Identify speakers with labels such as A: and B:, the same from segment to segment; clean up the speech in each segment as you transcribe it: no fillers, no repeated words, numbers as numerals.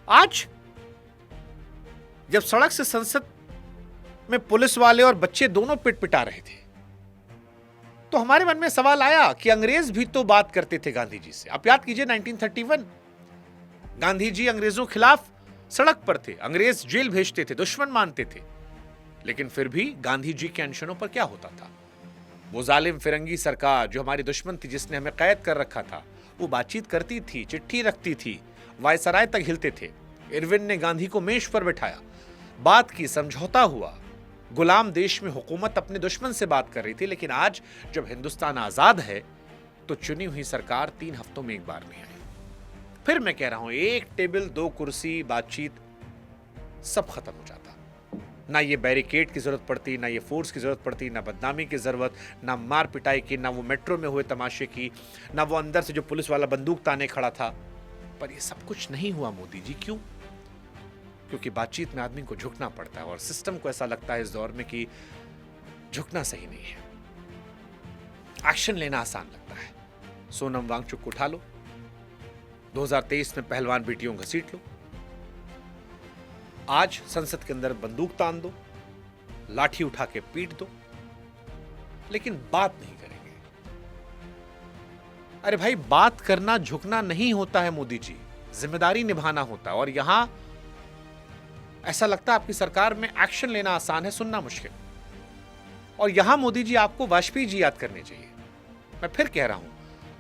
A: आज जब सड़क से संसद में पुलिस वाले और बच्चे दोनों पिटा रहे थे, तो हमारे मन में सवाल आया कि अंग्रेज भी तो बात करते थे गांधी जी से। आप याद कीजिए 1931, गांधी जी अंग्रेजों के खिलाफ सड़क पर थे, अंग्रेज जेल भेजते थे, दुश्मन मानते थे, लेकिन फिर भी गांधी जी के अनशनों पर क्या होता था? वो जालिम फिरंगी सरकार जो हमारी दुश्मन थी, जिसने हमें कैद कर रखा था, वो बातचीत करती थी, चिट्ठी रखती थी, वायसराय तक हिलते थे। इरविन ने गांधी को मेज पर बिठाया, बात की, समझौता हुआ। गुलाम देश में हुकूमत अपने दुश्मन से बात कर रही थी, लेकिन आज जब हिंदुस्तान आजाद है तो चुनी हुई सरकार 3 हफ्तों में एक बार में आई। फिर मैं कह रहा हूं, एक टेबल, 2 कुर्सी, बातचीत, सब खत्म हो जाता। ना ये बैरिकेड की जरूरत पड़ती, ना ये फोर्स की जरूरत पड़ती, ना बदनामी की जरूरत, ना मार पिटाई की, ना वो मेट्रो में हुए तमाशे की, ना वो अंदर से जो पुलिस वाला बंदूक ताने खड़ा था। पर ये सब कुछ नहीं हुआ मोदी जी। क्यों? क्योंकि बातचीत में आदमी को झुकना पड़ता है और सिस्टम को ऐसा लगता है इस दौर में कि झुकना सही नहीं है। एक्शन लेना आसान लगता है। सोनम वांगचुक को उठा लो, 2023 में पहलवान बेटियों घसीट लो, आज संसद के अंदर बंदूक तान दो, लाठी उठा के पीट दो, लेकिन बात नहीं करेंगे। अरे भाई, बात करना झुकना नहीं होता है मोदी जी, जिम्मेदारी निभाना होता है। और यहां ऐसा लगता है आपकी सरकार में एक्शन लेना आसान है, सुनना मुश्किल। और यहां मोदी जी आपको वाजपेयी जी याद करने चाहिए। मैं फिर कह रहा हूं,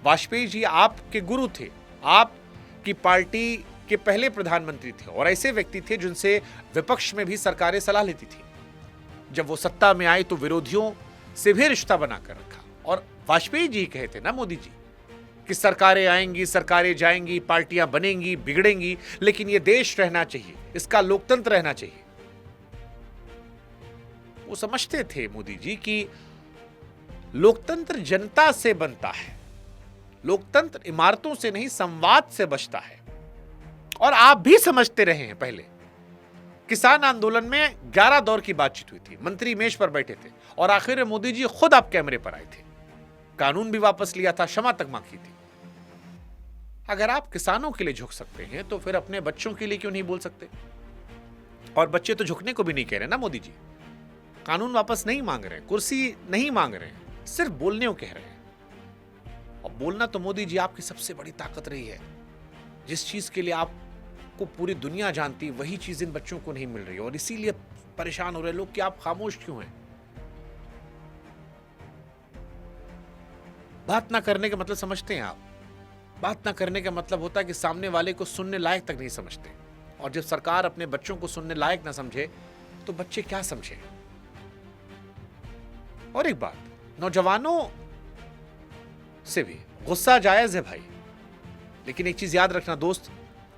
A: वाजपेयी जी आपके गुरु थे, आपकी पार्टी के पहले प्रधानमंत्री थे और ऐसे व्यक्ति थे जिनसे विपक्ष में भी सरकारें सलाह लेती थी। जब वो सत्ता में आए तो विरोधियों से भी रिश्ता बनाकर रखा। और वाजपेयी जी कहे थे ना मोदी जी कि सरकारें आएंगी, सरकारें जाएंगी, पार्टियां बनेंगी, बिगड़ेंगी, लेकिन ये देश रहना चाहिए, इसका लोकतंत्र रहना चाहिए। वो समझते थे मोदी जी कि लोकतंत्र जनता से बनता है, लोकतंत्र इमारतों से नहीं, संवाद से बचता है। और आप भी समझते रहे हैं। पहले किसान आंदोलन में 11 दौर की बातचीत हुई थी, मंत्री मेज पर बैठे थे और आखिर में मोदी जी खुद आप कैमरे पर आए थे, कानून भी वापस लिया था, क्षमा तक मांगी थी। अगर आप किसानों के लिए झुक सकते हैं तो फिर अपने बच्चों के लिए क्यों नहीं बोल सकते? और बच्चे तो झुकने को भी नहीं कह रहे ना मोदी जी, कानून वापस नहीं मांग रहे, कुर्सी नहीं मांग रहे, सिर्फ बोलने को कह रहे हैं। और बोलना तो मोदी जी आपकी सबसे बड़ी ताकत रही है। जिस चीज के लिए आपको पूरी दुनिया जानती, वही चीज इन बच्चों को नहीं मिल रही और इसीलिए परेशान हो रहे लोग कि आप खामोश क्यों हैं। बात ना करने का मतलब समझते हैं आप? बात ना करने का मतलब होता है कि सामने वाले को सुनने लायक तक नहीं समझते। और जब सरकार अपने बच्चों को सुनने लायक ना समझे तो बच्चे क्या समझे? और एक बात, नौजवानों से भी गुस्सा जायज है भाई, लेकिन एक चीज याद रखना दोस्त,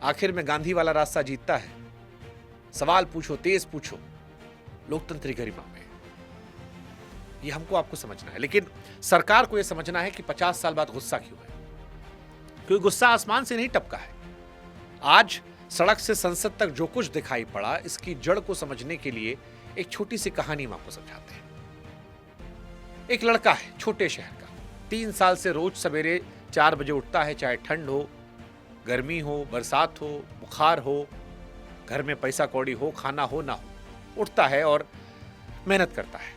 A: आखिर में गांधी वाला रास्ता जीतता है। सवाल पूछो, तेज पूछो, लोकतंत्र की गरिमा में। ये हमको आपको समझना है, लेकिन सरकार को यह समझना है कि 50 साल बाद गुस्सा क्यों है। क्योंकि गुस्सा आसमान से नहीं टपका है। आज सड़क से संसद तक जो कुछ दिखाई पड़ा, इसकी जड़ को समझने के लिए एक छोटी सी कहानी हम आपको समझाते हैं। एक लड़का है छोटे शहर का, 3 साल से रोज सवेरे 4 बजे उठता है, चाहे ठंड हो, गर्मी हो, बरसात हो, बुखार हो, घर में पैसा कौड़ी हो, खाना हो ना हो, उठता है और मेहनत करता है।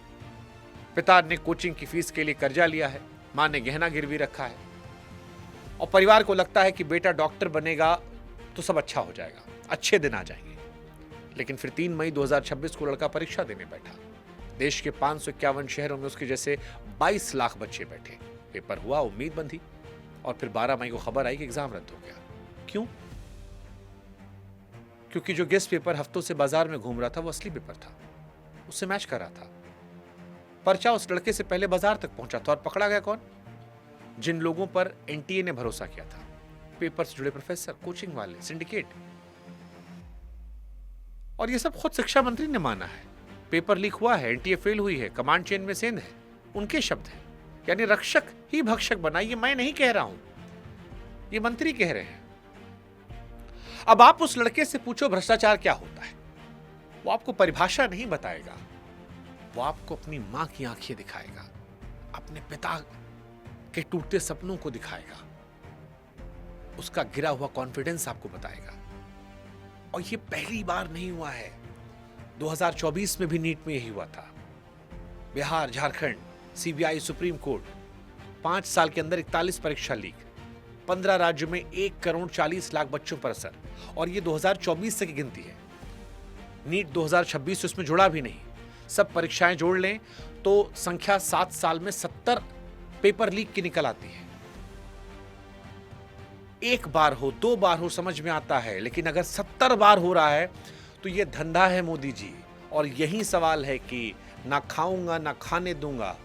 A: पिता ने कोचिंग की फीस के लिए कर्जा लिया है, मां ने गहना गिरवी रखा है और परिवार को लगता है कि बेटा डॉक्टर बनेगा तो सब अच्छा हो जाएगा, अच्छे दिन आ जाएंगे। लेकिन फिर 3 मई 2026 को लड़का परीक्षा देने बैठा। देश के 551 शहरों में उसके जैसे 22 लाख बच्चे बैठे। पेपर हुआ, उम्मीद बंधी और फिर 12 मई को खबर आई कि एग्जाम रद्द हो गया। क्यों? क्योंकि जो गेस्ट पेपर हफ्तों से बाजार में घूम रहा था वो असली पेपर था, उससे मैच कर रहा था। पर्चा उस लड़के से पहले बाजार तक पहुंचा था और पकड़ा गया कौन? जिन लोगों पर एनटीए ने भरोसा किया था, पेपर से जुड़े प्रोफेसर, कोचिंग वाले, सिंडिकेट। और ये सब खुद शिक्षा मंत्री ने माना है। पेपर लीक हुआ है, एनटीए फेल हुई है, कमांड चेन में सेंध है, उनके शब्द हैं। यानी रक्षक ही भक्षक बना, ये मैं नहीं कह रहा हूं, ये मंत्री कह रहे हैं। अब आप उस लड़के से पूछो भ्रष्टाचार क्या होता है, वो आपको परिभाषा नहीं बताएगा, वो आपको अपनी मां की आंखें दिखाएगा, अपने पिता के टूटते सपनों को दिखाएगा, उसका गिरा हुआ कॉन्फिडेंस आपको बताएगा। और ये पहली बार नहीं हुआ है, 2024 में भी नीट में यही हुआ था। Bihar, Jharkhand, CBI, supreme court, 5 साल के अंदर 41 परीक्षा लीक, 15 राज्यों में 1,40,00,000 बच्चों पर असर, और ये 2024 तक की गिनती है। नीट 2026 उसमें जुड़ा भी नहीं। सब परीक्षाएं जोड़ लें तो संख्या 7 साल में 70 पेपर लीक की निकल आती है। एक बार हो, 2 बार हो समझ में आता है, लेकिन अगर 70 बार हो रहा है तो यह धंधा है मोदी जी। और यही सवाल है कि ना खाऊंगा ना खाने दूंगा।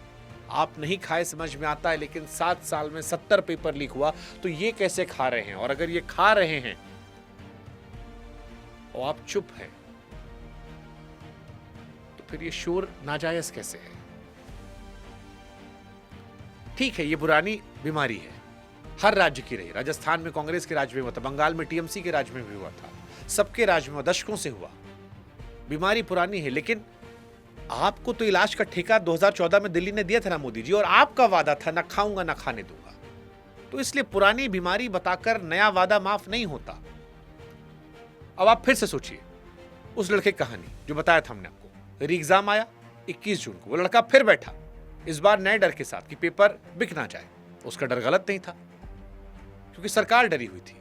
A: आप नहीं खाए समझ में आता है, लेकिन 7 साल में 70 पेपर लीक हुआ तो ये कैसे खा रहे हैं? और अगर ये खा रहे हैं और आप चुप हैं तो फिर ये शोर नाजायज कैसे है? ठीक है, ये पुरानी बीमारी है, हर राज्य की रही। राजस्थान में कांग्रेस के राज्य में हुआ था, बंगाल में टीएमसी के राज्य में भी हुआ था, सबके राज्य में दशकों से हुआ। बीमारी पुरानी है, लेकिन आपको तो इलाज का ठेका 2014 में दिल्ली ने दिया था ना मोदी जी, और आपका वादा था ना खाऊंगा ना खाने दूंगा। तो इसलिए पुरानी बीमारी बताकर नया वादा माफ नहीं होता। अब आप फिर से सोचिए उस लड़के की कहानी जो बताया था हमने आपको। री एग्जाम आया 21 जून को, वो लड़का फिर बैठा, इस बार नए डर के साथ कि पेपर बिक ना जाए। उसका डर गलत नहीं था, क्योंकि सरकार डरी हुई थी।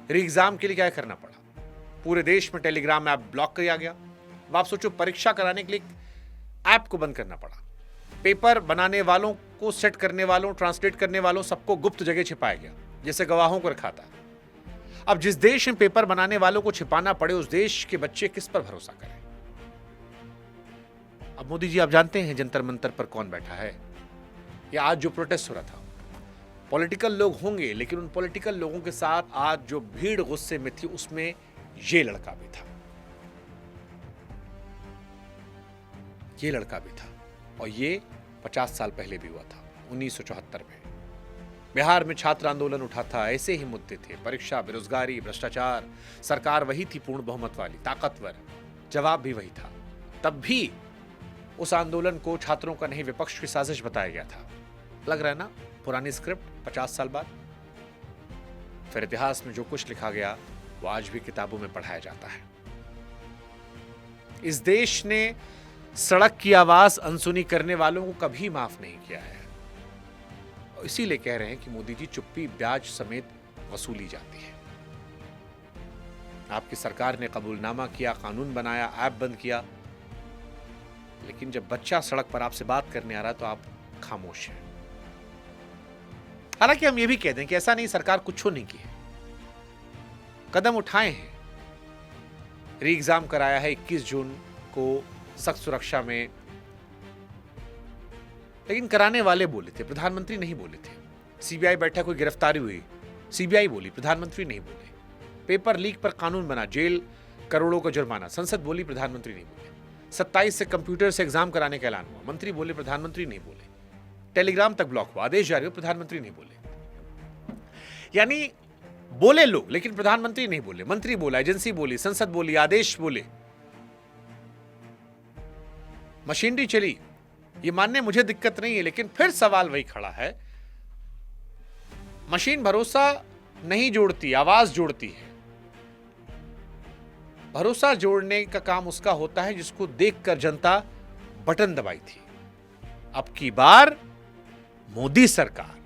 A: री एग्जाम के लिए क्या करना पड़ा? पूरे देश में टेलीग्राम ऐप ब्लॉक किया गया। अब आप सोचो, परीक्षा कराने के लिए ऐप को बंद करना पड़ा। पेपर बनाने वालों को, सेट करने वालों, ट्रांसलेट करने वालों, सबको गुप्त जगह छिपाया गया, जैसे गवाहों को रखा था। अब जिस देश में पेपर बनाने वालों को छिपाना पड़े, उस देश के बच्चे किस पर भरोसा करें? अब मोदी जी, आप जानते हैं जंतर मंतर पर कौन बैठा है? या आज जो प्रोटेस्ट हो रहा था, पॉलिटिकल लोग होंगे, लेकिन उन पॉलिटिकल लोगों के साथ आज जो भीड़ गुस्से में थी, उसमें ये लड़का भी था, ये लड़का भी था। और ये 50 साल पहले भी हुआ था, 1974 में। बिहार में छात्र आंदोलन उठा था, ऐसे ही मुद्दे थे, परीक्षा, बेरोजगारी, भ्रष्टाचार। सरकार वही थी, पूर्ण बहुमत वाली, ताकतवर, जवाब भी वही था। तब भी उस आंदोलन को छात्रों का नहीं, विपक्ष की साजिश बताया गया था। लग रहा है ना, पुरानी स्क्रिप्ट 50 साल बाद। फिर इतिहास में जो कुछ लिखा गया वो आज भी किताबों में पढ़ाया जाता है। इस देश ने सड़क की आवाज अनसुनी करने वालों को कभी माफ नहीं किया है। और इसीलिए कह रहे हैं कि मोदी जी, चुप्पी ब्याज समेत वसूली जाती है। आपकी सरकार ने कबूलनामा किया, कानून बनाया, ऐप बंद किया, लेकिन जब बच्चा सड़क पर आपसे बात करने आ रहा तो आप खामोश हैं। हालांकि हम ये भी कह दें कि ऐसा नहीं, सरकार कुछ नहीं की है, कदम उठाए हैं। री एग्जाम कराया है 21 जून को सख्त सुरक्षा में, लेकिन कराने वाले बोले थे, प्रधानमंत्री नहीं बोले थे। सीबीआई बैठक हुई, गिरफ्तारी हुई, सीबीआई बोली, प्रधानमंत्री नहीं बोले। पेपर लीक पर कानून बना, जेल, करोड़ों का जुर्माना, संसद बोली, प्रधानमंत्री नहीं बोले। 27 से कंप्यूटर से एग्जाम कराने का ऐलान हुआ, मंत्री बोले, प्रधानमंत्री नहीं बोले। टेलीग्राम तक ब्लॉक हुआ, आदेश जारी हो, प्रधानमंत्री नहीं बोले। यानी बोले लोग, लेकिन प्रधानमंत्री नहीं बोले, मंत्री बोला, एजेंसी बोली, संसद बोली, आदेश बोले, मशीनरी चली। ये मानने मुझे दिक्कत नहीं है, लेकिन फिर सवाल वही खड़ा है, मशीन भरोसा नहीं जोड़ती, आवाज जोड़ती है। भरोसा जोड़ने का काम उसका होता है जिसको देखकर जनता बटन दबाई थी। अब की बार मोदी सरकार,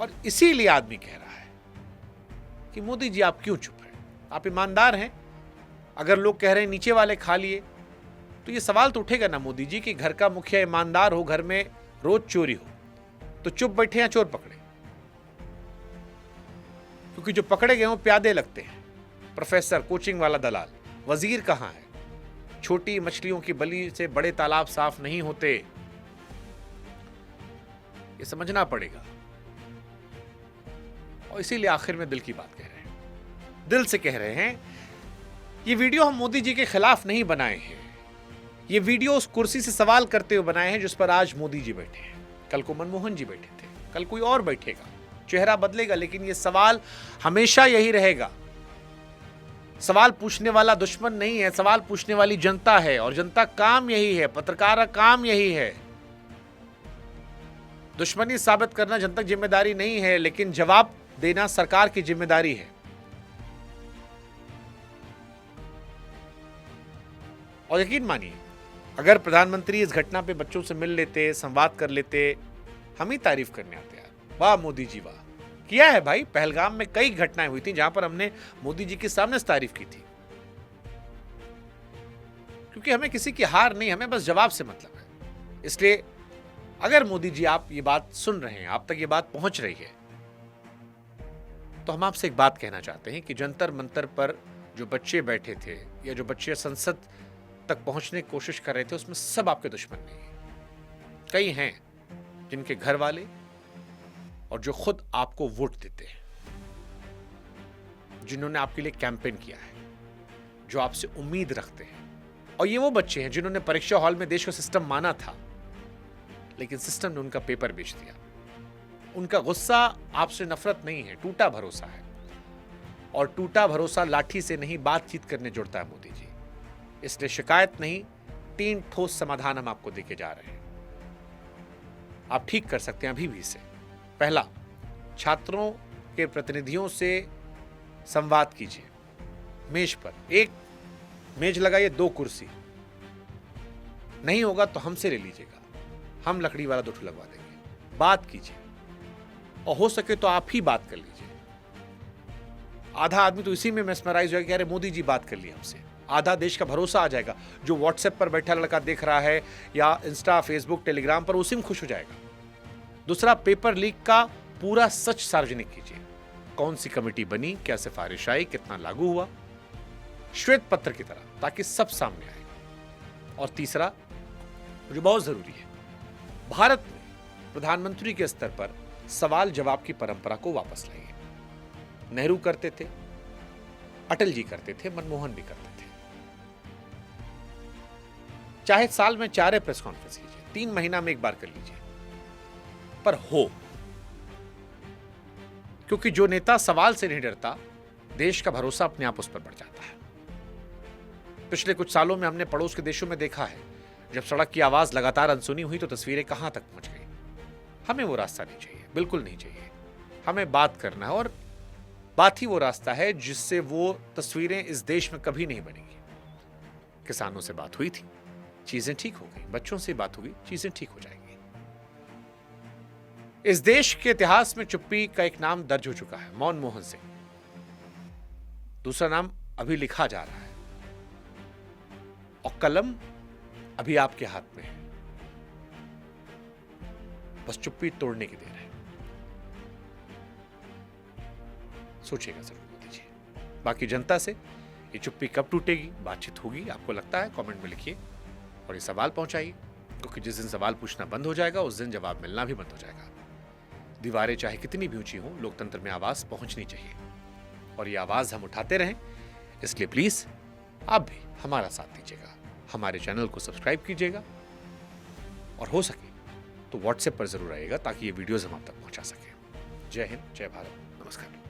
A: और इसीलिए आदमी कह रहा है कि मोदी जी, आप क्यों चुप हैं? आप ईमानदार हैं। अगर लोग कह रहे हैं नीचे वाले खा लिए, तो ये सवाल तो उठेगा ना मोदी जी कि घर का मुखिया ईमानदार हो, घर में रोज चोरी हो, तो चुप बैठे या चोर पकड़े? क्योंकि जो पकड़े गए हो प्यादे लगते हैं, प्रोफेसर, कोचिंग वाला दलाल। वजीर कहां है? छोटी मछलियों की बलि से बड़े तालाब साफ नहीं होते, ये समझना पड़ेगा। और इसीलिए आखिर में दिल की बात कह रहे हैं, दिल से कह रहे हैं। ये वीडियो हम मोदी जी के खिलाफ नहीं बनाए हैं, ये वीडियो उस कुर्सी से सवाल करते हुए बनाए हैं जिस पर आज मोदी जी बैठे हैं। कल को मनमोहन जी बैठे थे, कल कोई और बैठेगा, चेहरा बदलेगा, लेकिन ये सवाल हमेशा यही रहेगा। सवाल पूछने वाला दुश्मन नहीं है, सवाल पूछने वाली जनता है, और जनता काम यही है, पत्रकार का काम यही है। दुश्मनी साबित करना जनता की जिम्मेदारी नहीं है, लेकिन जवाब देना सरकार की जिम्मेदारी है। और यकीन मानिए, अगर प्रधानमंत्री इस घटना पे बच्चों से मिल लेते, संवाद कर लेते, हम ही तारीफ करने आते यार, वाह मोदी जी वाह। किया है भाई, पहलगाम में कई घटनाएं हुई थी जहां पर हमने मोदी जी के सामने तारीफ की थी, क्योंकि हमें किसी की हार नहीं, हमें बस जवाब से मतलब है। इसलिए अगर मोदी जी आप ये बात सुन रहे हैं, आप तक ये बात पहुंच रही है, तो हम आपसे एक बात कहना चाहते हैं कि जंतर मंतर पर जो बच्चे बैठे थे या जो बच्चे संसद तक पहुंचने की कोशिश कर रहे थे, उसमें सब आपके दुश्मन नहीं है। कई हैं जिनके घर वाले और जो खुद आपको वोट देते हैं, जिन्होंने आपके लिए कैंपेन किया है, जो आपसे उम्मीद रखते हैं। और ये वो बच्चे हैं जिन्होंने परीक्षा हॉल में देश का सिस्टम माना था, लेकिन सिस्टम ने उनका पेपर बेच दिया। उनका गुस्सा आपसे नफरत नहीं है, टूटा भरोसा है। और टूटा भरोसा लाठी से नहीं, बातचीत करने जुड़ता है मोदी जी। इसलिए शिकायत नहीं, 3 ठोस समाधान हम आपको देके जा रहे हैं। आप ठीक कर सकते हैं अभी भी इसे। पहला, छात्रों के प्रतिनिधियों से संवाद कीजिए। मेज पर एक मेज लगाइए, 2 कुर्सी। नहीं होगा तो हमसे ले लीजिएगा, हम लकड़ी वाला 2 लगवा देंगे। बात कीजिए, और हो सके तो आप ही बात कर लीजिए। आधा आदमी तो इसी में मेस्मराइज हो जाएगा कि अरे मोदी जी बात कर ली हमसे। आधा देश का भरोसा आ जाएगा, जो व्हाट्सएप पर बैठा लड़का देख रहा है या इंस्टा, फेसबुक, टेलीग्राम पर, उसी में खुश हो जाएगा। दूसरा, पेपर लीक का पूरा सच सार्वजनिक कीजिए। कौन सी कमेटी बनी, क्या सिफारिश आई, कितना लागू हुआ, श्वेत पत्र की तरह, ताकि सब सामने आए। और तीसरा, जो बहुत जरूरी है, भारत में प्रधानमंत्री के स्तर पर सवाल जवाब की परंपरा को वापस लाइए। नेहरू करते थे, अटल जी करते थे, मनमोहन भी करते थे। चाहे साल में 4 प्रेस कॉन्फ्रेंस कीजिए, 3 महीना में एक बार कर लीजिए, पर हो। क्योंकि जो नेता सवाल से नहीं डरता, देश का भरोसा अपने आप उस पर बढ़ जाता है। पिछले कुछ सालों में हमने पड़ोस के देशों में देखा है, जब सड़क की आवाज लगातार अनसुनी हुई तो तस्वीरें कहां तक पहुंच गई। हमें वो रास्ता नहीं चाहिए, बिल्कुल नहीं चाहिए। हमें बात करना है, और बात ही वो रास्ता है जिससे वो तस्वीरें इस देश में कभी नहीं बनेंगी। किसानों से बात हुई थी, चीजें ठीक हो गई। बच्चों से बात होगी, चीजें ठीक हो जाएंगी। इस देश के इतिहास में चुप्पी का एक नाम दर्ज हो चुका है, मनमोहन सिंह। दूसरा नाम अभी लिखा जा रहा है, और कलम अभी आपके हाथ में है। बस चुप्पी तोड़ने की देर है। सोचिएगा जरूर मोदी जी। बाकी जनता से ये चुप्पी कब टूटेगी, बातचीत होगी, आपको लगता है, कमेंट में लिखिए और ये सवाल पहुंचाइए, क्योंकि जिस दिन सवाल पूछना बंद हो जाएगा, उस दिन जवाब मिलना भी बंद हो जाएगा। दीवारें चाहे कितनी भी ऊंची हो, लोकतंत्र में आवाज पहुंचनी चाहिए, और ये आवाज हम उठाते रहें। इसलिए प्लीज आप भी हमारा साथ दीजिएगा, हमारे चैनल को सब्सक्राइब कीजिएगा, और हो सके तो व्हाट्सएप पर जरूर आइएगा, ताकि ये वीडियोस हम आप तक पहुंचा सकें। जय हिंद, जय भारत, नमस्कार।